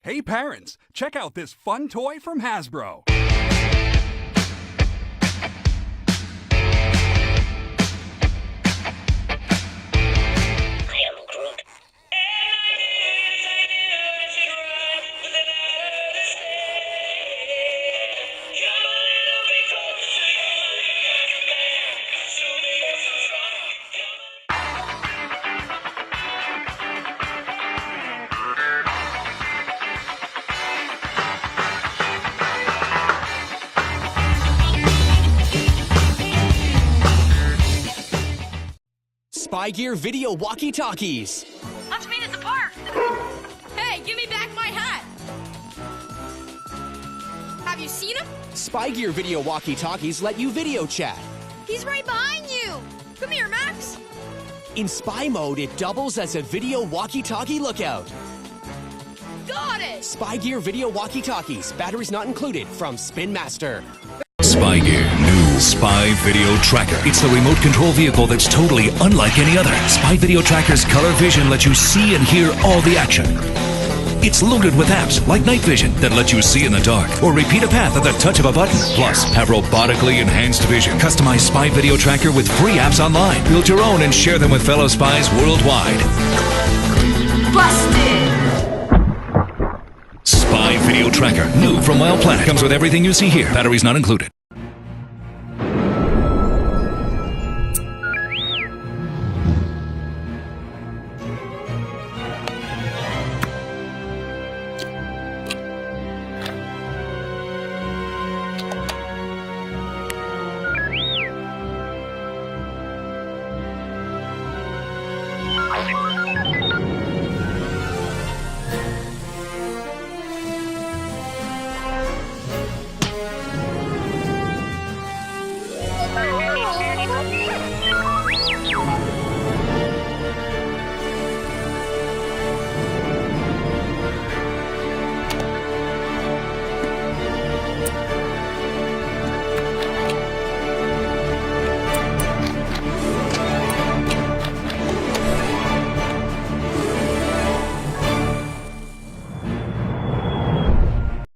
Hey parents, check out this fun toy from Hasbro. I am Groot. Spy Gear Video Walkie-Talkies. Let's meet at the park. Hey, give me back my hat. Have you seen him? Spy Gear Video Walkie-Talkies let you video chat. He's right behind you. Come here, Max. In spy mode, it doubles as a video walkie-talkie lookout. Got it. Spy Gear Video Walkie-Talkies. Batteries not included from Spin Master. Spy Gear, new Spy Video Tracker. It's the remote control vehicle that's totally unlike any other. Spy Video Tracker's color vision lets you see and hear all the action. It's loaded with apps like night vision that let you see in the dark or repeat a path at the touch of a button. Plus, have robotically enhanced vision. Customize Spy Video Tracker with free apps online. Build your own and share them with fellow spies worldwide. Busted. Spy Video Tracker, new from Wild Planet. Comes with everything you see here. Batteries not included.